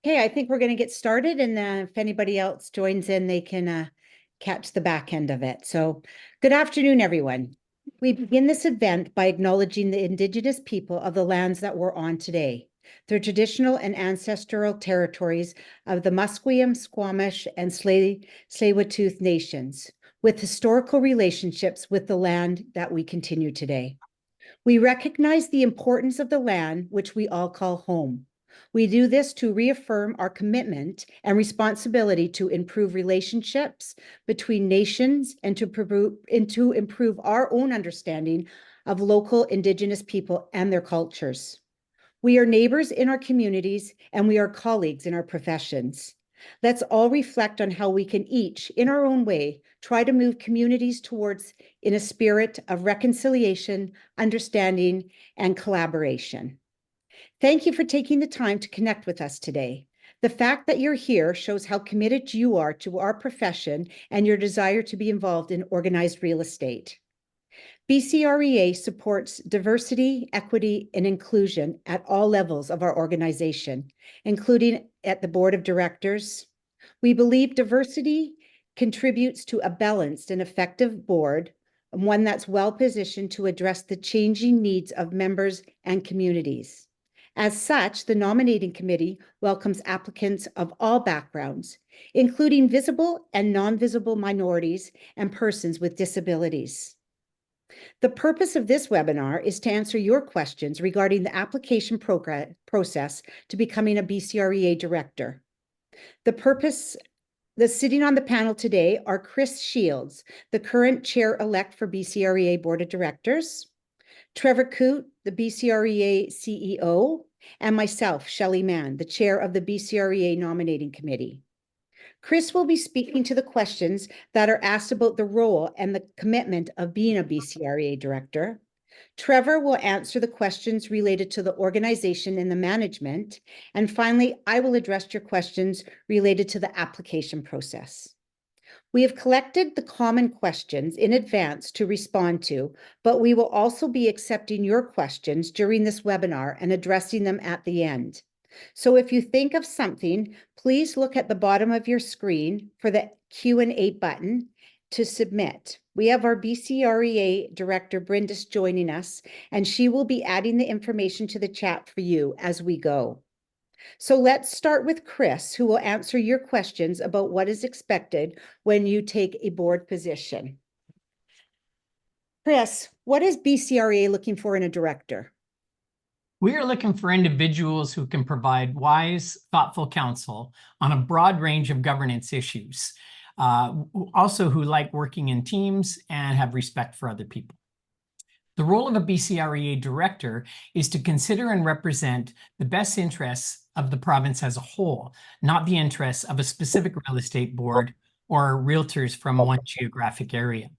Okay, I think we're going to get started, and if anybody else joins in, they can catch the back end of it. So, good afternoon, everyone. We begin this event by acknowledging the Indigenous people of the lands that we're on today, their traditional and ancestral territories of the Musqueam, Squamish, and Tsleil-Waututh nations, with historical relationships with the land that we continue today. We recognize the importance of the land, which we all call home. We do this to reaffirm our commitment and responsibility to improve relationships between nations and to improve our own understanding of local Indigenous people and their cultures. We are neighbors in our communities and we are colleagues in our professions. Let's all reflect on how we can each, in our own way, try to move communities towards in a spirit of reconciliation, understanding, and collaboration. Thank you for taking the time to connect with us today. The fact that you're here shows how committed you are to our profession and your desire to be involved in organized real estate. BCREA supports diversity, equity, and inclusion at all levels of our organization, including at the board of directors. We believe diversity contributes to a balanced and effective board, and one that's well positioned to address the changing needs of members and communities. As such, the nominating committee welcomes applicants of all backgrounds, including visible and non-visible minorities and persons with disabilities. The purpose of this webinar is to answer your questions regarding the application process to becoming a BCREA director. The sitting on the panel today are Chris Shields, the current chair-elect for BCREA Board of Directors, Trevor Koot, the BCREA CEO, and myself, Shelly Mann, the chair of the BCREA Nominating Committee. Chris will be speaking to the questions that are asked about the role and the commitment of being a BCREA director. Trevor will answer the questions related to the organization and the management. And finally, I will address your questions related to the application process. We have collected the common questions in advance to respond to, but we will also be accepting your questions during this webinar and addressing them at the end. So if you think of something, please look at the bottom of your screen for the Q&A button to submit. We have our BCREA Director, Brindis, joining us, and she will be adding the information to the chat for you as we go. So let's start with Chris, who will answer your questions about what is expected when you take a board position. Chris, what is BCREA looking for in a director? We are looking for individuals who can provide wise, thoughtful counsel on a broad range of governance issues, also who like working in teams and have respect for other people. The role of a BCREA director is to consider and represent the best interests of the province as a whole, not the interests of a specific real estate board or realtors from one geographic area.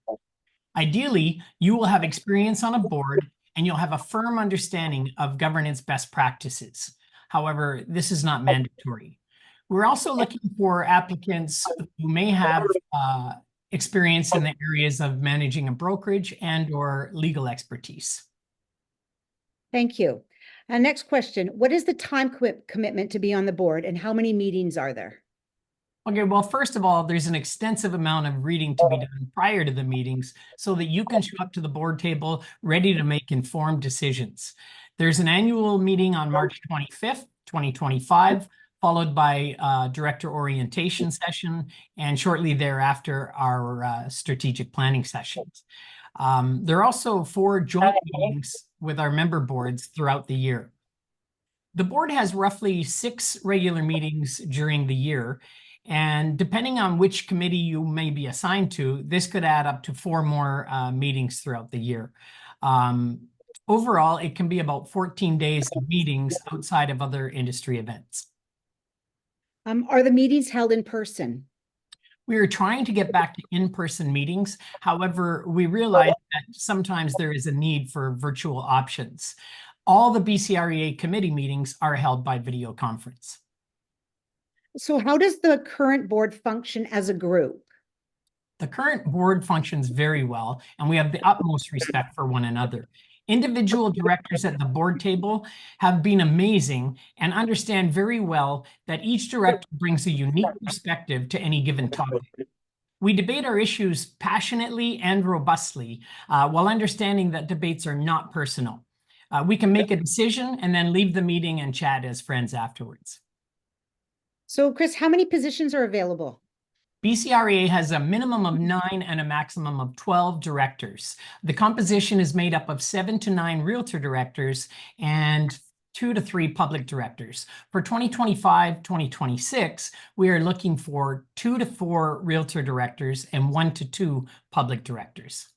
Ideally, you will have experience on a board and you'll have a firm understanding of governance best practices. However, this is not mandatory. We're also looking for applicants who may have experience in the areas of managing a brokerage and/or legal expertise. Thank you. Next question. What is the time commitment to be on the board and how many meetings are there? Okay, well, first of all, there's an extensive amount of reading to be done prior to the meetings so that you can show up to the board table ready to make informed decisions. There's an annual meeting on March 25th, 2025, followed by a director orientation session, and shortly thereafter, our strategic planning sessions. There are also 4 joint meetings with our member boards throughout the year. The board has roughly 6 regular meetings during the year, and depending on which committee you may be assigned to, this could add up to 4 more meetings throughout the year. Overall, it can be about 14 days of meetings outside of other industry events. Are the meetings held in person? We are trying to get back to in-person meetings. However, we realize that sometimes there is a need for virtual options. All the BCREA committee meetings are held by video conference. So how does the current board function as a group? The current board functions very well, and we have the utmost respect for one another. Individual directors at the board table have been amazing and understand very well that each director brings a unique perspective to any given topic. We debate our issues passionately and robustly, while understanding that debates are not personal. We can make a decision and then leave the meeting and chat as friends afterwards. So Chris, how many positions are available? BCREA has a minimum of 9 and a maximum of 12 directors. The composition is made up of 7 to 9 realtor directors and 2 to 3 public directors. For 2025-2026, we are looking for 2 to 4 realtor directors and 1 to 2 public directors.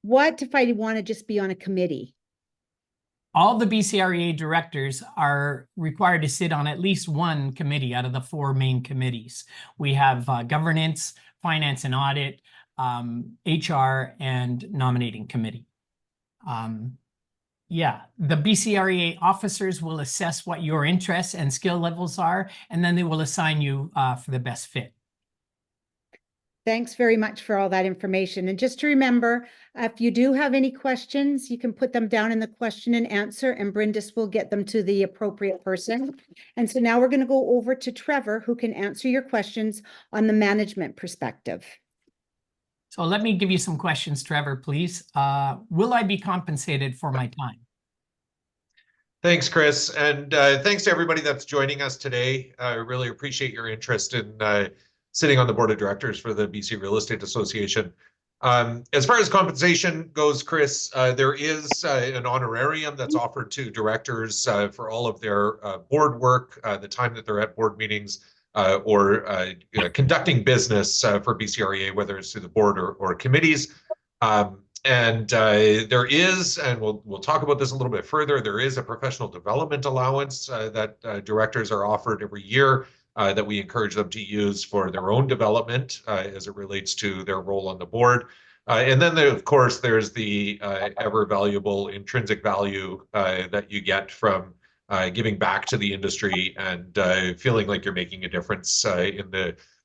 What if I want to just be on a committee? All the BCREA directors are required to sit on at least one committee out of the 4 main committees. We have governance, finance and audit, HR, and nominating committee. Yeah, the BCREA officers will assess what your interests and skill levels are, and then they will assign you for the best fit. Thanks very much for all that information. And just to remember, if you do have any questions, you can put them down in the question and answer, and Brindis will get them to the appropriate person. And so now we're going to go over to Trevor, who can answer your questions on the management perspective. So let me give you some questions, Trevor, please. Will I be compensated for my time? Thanks, Chris. And thanks to everybody that's joining us today. I really appreciate your interest in sitting on the board of directors for the BC Real Estate Association. As far as compensation goes, Chris, there is an honorarium that's offered to directors for all of their board work, the time that they're at board meetings, or conducting business for BCREA, whether it's through the board or committees. There is, and we'll talk about this a little bit further, there is a professional development allowance that directors are offered every year that we encourage them to use for their own development as it relates to their role on the board. And then, of course, there's the ever valuable intrinsic value that you get from giving back to the industry and feeling like you're making a difference in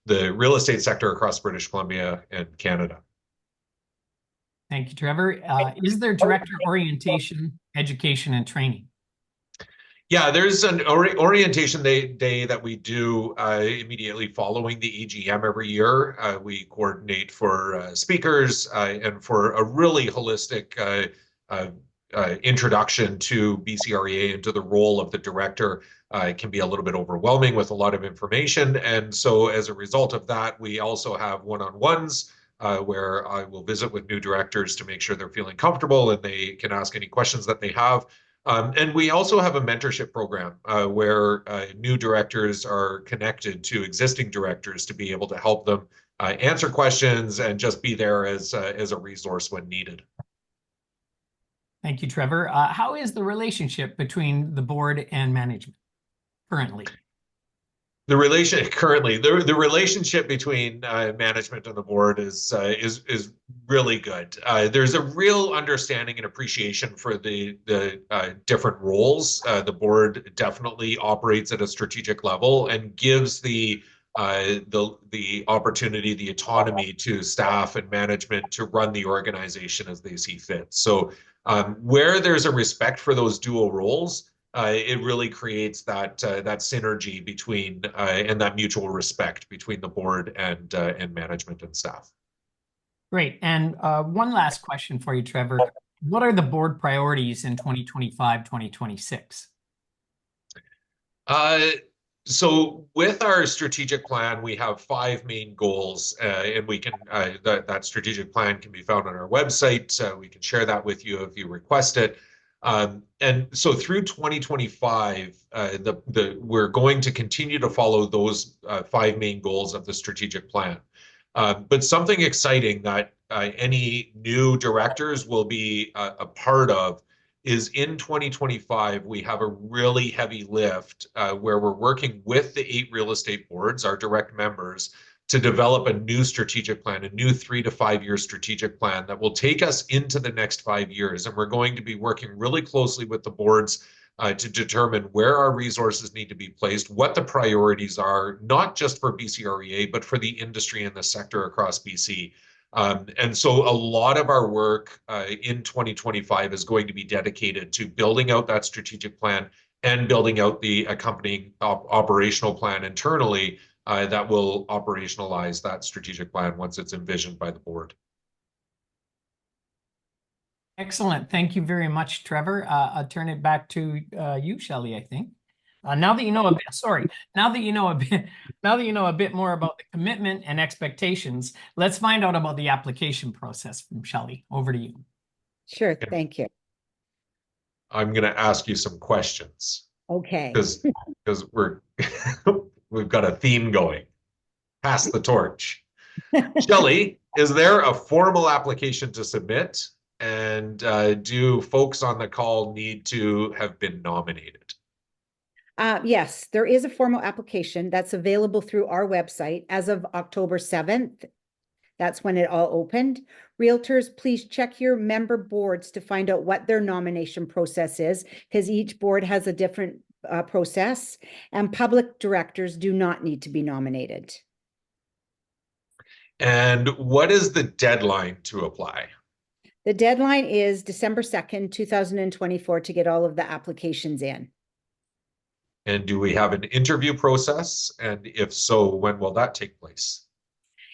the real estate sector across British Columbia and Canada. Thank you, Trevor. Is there director orientation, education, and training? Yeah, there's an orientation day that we do immediately following the AGM every year. We coordinate for speakers and for a really holistic introduction to BCREA and to the role of the director. It can be a little bit overwhelming with a lot of information. And so as a result of that, we also have one-on-ones where I will visit with new directors to make sure they're feeling comfortable and they can ask any questions that they have. And we also have a mentorship program where new directors are connected to existing directors to be able to help them answer questions and just be there as a resource when needed. Thank you, Trevor. How is the relationship between the board and management currently? The relationship between management and the board is really good. There's a real understanding and appreciation for the different roles. The board definitely operates at a strategic level and gives the opportunity, the autonomy to staff and management to run the organization as they see fit. So where there's a respect for those dual roles, it really creates that synergy between and that mutual respect between the board and management and staff. Great. And one last question for you, Trevor. What are the board priorities in 2025, 2026? So with our strategic plan, we have 5 main goals, and we can that strategic plan can be found on our website. We can share that with you if you request it. And so through 2025, we're going to continue to follow those 5 main goals of the strategic plan. But something exciting that any new directors will be a part of is in 2025, we have a really heavy lift where we're working with the 8 real estate boards, our direct members, to develop a new strategic plan, a new 3 to 5 year strategic plan that will take us into the next 5 years. And we're going to be working really closely with the boards to determine where our resources need to be placed, what the priorities are, not just for BCREA, but for the industry and the sector across BC. And so a lot of our work in 2025 is going to be dedicated to building out that strategic plan and building out the accompanying operational plan internally that will operationalize that strategic plan once it's envisioned by the board. Excellent. Thank you very much, Trevor. I'll turn it back to you, Shelly, I think. Now that you know a bit, now that you know a bit more about the commitment and expectations, let's find out about the application process from Shelly. Over to you. Sure, thank you. I'm going to ask you some questions. Okay. Because we've got a theme going. Pass the torch. Shelly, is there a formal application to submit? And do folks on the call need to have been nominated? Yes, there is a formal application that's available through our website as of October 7th. That's when it all opened. Realtors, please check your member boards to find out what their nomination process is, because each board has a different process, and public directors do not need to be nominated. And what is the deadline to apply? The deadline is December 2nd, 2024 to get all of the applications in. And do we have an interview process? And if so, when will that take place?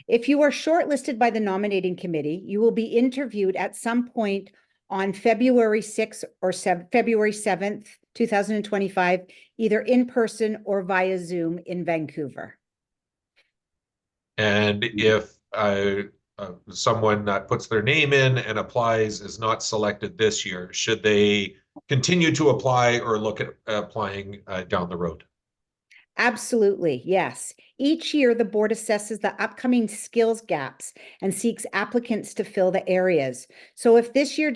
If you are shortlisted by the nominating committee, you will be interviewed at some point on February 6th or February 7th, 2025, either in person or via Zoom in Vancouver. And if someone that puts their name in and applies is not selected this year, should they continue to apply or look at applying down the road? Absolutely, yes. Each year, the board assesses the upcoming skills gaps and seeks applicants to fill the areas. So if this year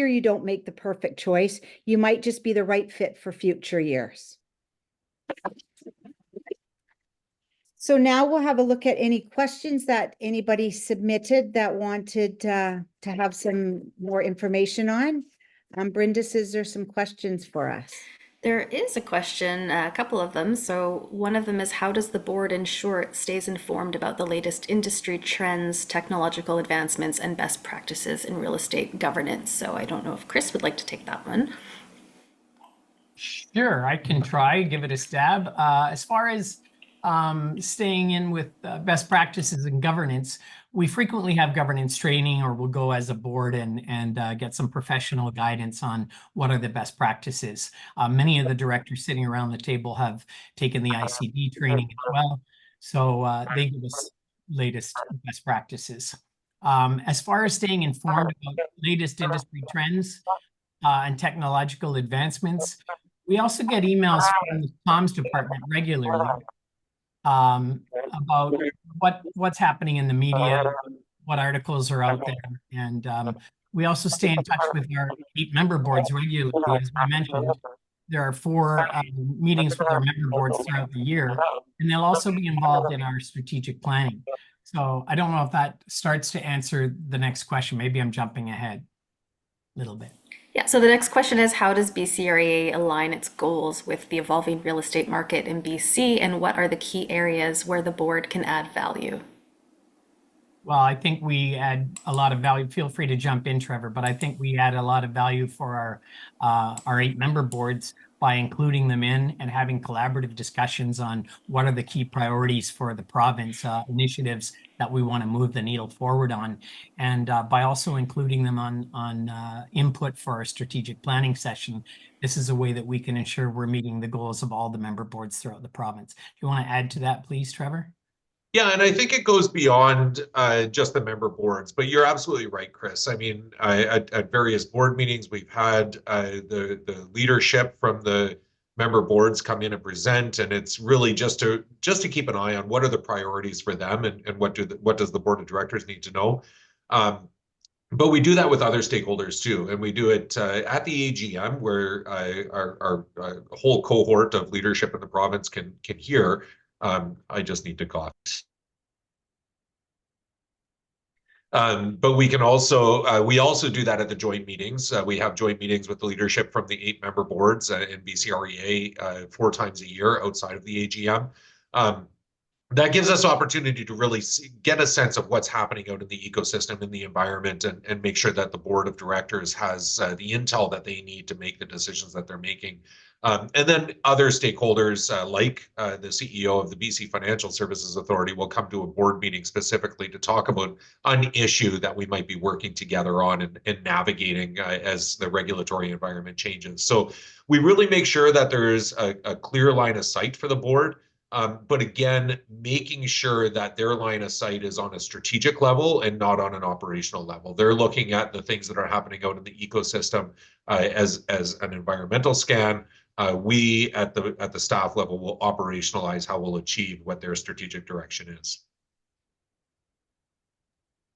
you don't make the perfect choice, you might just be the right fit for future years. So now we'll have a look at any questions that anybody submitted that wanted to have some more information on. Brenda says there's some questions for us. There is a question, a couple of them. So one of them is, how does the board ensure it stays informed about the latest industry trends, technological advancements, and best practices in real estate governance? So I don't know if Chris would like to take that one. Sure, I can try, give it a stab. As far as staying in with best practices in governance, we frequently have governance training, or we'll go as a board and get some professional guidance on what are the best practices. Many of the directors sitting around the table have taken the ICD training as well, so they give us latest best practices. As far as staying informed about latest industry trends and technological advancements, we also get emails from the comms department regularly about what's happening in the media, what articles are out there. And we also stay in touch with our 8 member boards regularly. As we mentioned, there are 4 meetings with our member boards throughout the year, and they'll also be involved in our strategic planning. So I don't know if that starts to answer the next question. Maybe I'm jumping ahead a little bit. Yeah, so the next question is, how does BCREA align its goals with the evolving real estate market in BC, and what are the key areas where the board can add value? Well, I think we add a lot of value. Feel free to jump in, Trevor, but I think we add a lot of value for our 8 member boards by including them in and having collaborative discussions on what are the key priorities for the province, initiatives that we want to move the needle forward on, and by also including them on input for our strategic planning session. This is a way that we can ensure we're meeting the goals of all the member boards throughout the province. Do you want to add to that, please, Trevor? Yeah, and I think it goes beyond just the member boards, but you're absolutely right, Chris. I mean, at various board meetings, we've had the leadership from the member boards come in and present, and it's really just to keep an eye on what are the priorities for them, and what does the board of directors need to know. But we do that with other stakeholders too, and we do it at the AGM, where our whole cohort of leadership in the province can hear. I just need to cough. But we can also we also do that at the joint meetings. We have joint meetings with the leadership from the 8 member boards in BCREA 4 times a year outside of the AGM. that gives us opportunity to really get a sense of what's happening out in the ecosystem, in the environment, and make sure that the board of directors has the intel that they need to make the decisions that they're making. And then other stakeholders, like the CEO of the BC Financial Services Authority, will come to a board meeting specifically to talk about an issue that we might be working together on and navigating as the regulatory environment changes. So we really make sure that there's a clear line of sight for the board. But again, making sure that their line of sight is on a strategic level and not on an operational level. They're looking at the things that are happening out in the ecosystem as an environmental scan. We at the staff level will operationalize how we'll achieve what their strategic direction is.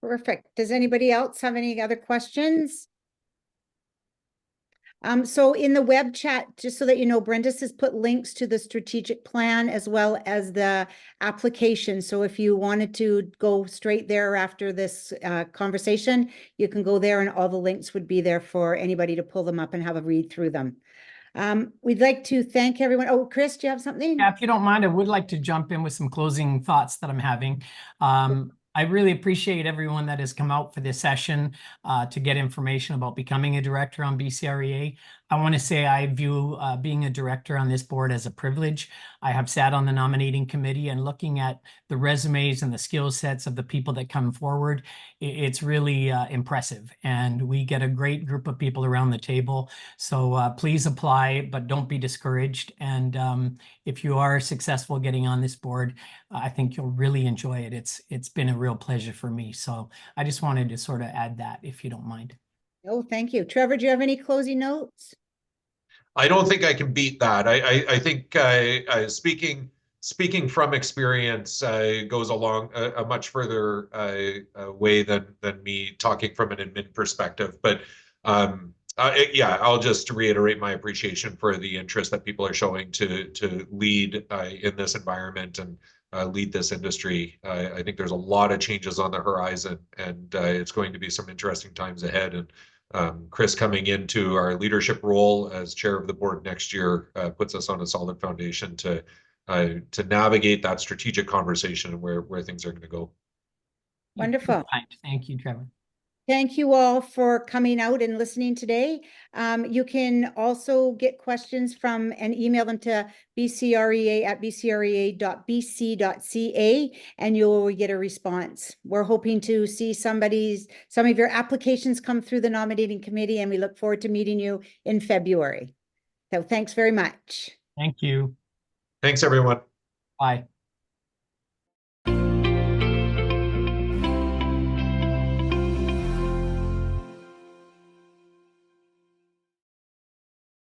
Perfect. Does anybody else have any other questions? So in the web chat, just so that you know, Brenda's has put links to the strategic plan as well as the application. So if you wanted to go straight there after this conversation, you can go there and all the links would be there for anybody to pull them up and have a read through them. We'd like to thank everyone. Oh, Chris, do you have something? Yeah, if you don't mind, I would like to jump in with some closing thoughts that I'm having. I really appreciate everyone that has come out for this session to get information about becoming a director on BCREA. I want to say I view being a director on this board as a privilege. I have sat on the nominating committee, and looking at the resumes and the skill sets of the people that come forward, it's really impressive. And we get a great group of people around the table. So please apply, but don't be discouraged. And if you are successful getting on this board, I think you'll really enjoy it. It's been a real pleasure for me. So I just wanted to sort of add that, if you don't mind. Oh, thank you. Trevor, do you have any closing notes? I don't think I can beat that. I think speaking from experience goes along a much further way than me talking from an admin perspective. But yeah, I'll just reiterate my appreciation for the interest that people are showing to lead in this environment and lead this industry. I think there's a lot of changes on the horizon, and it's going to be some interesting times ahead. And Chris coming into our leadership role as chair of the board next year puts us on a solid foundation to navigate that strategic conversation and where things are going to go. Wonderful. Thank you, Trevor. Thank you all for coming out and listening today. You can also get questions from and email them to bcrea@bcrea.bc.ca, and you'll get a response. We're hoping to see some of your applications come through the nominating committee, and we look forward to meeting you in February. So thanks very much. Thank you. Thanks, everyone. Bye.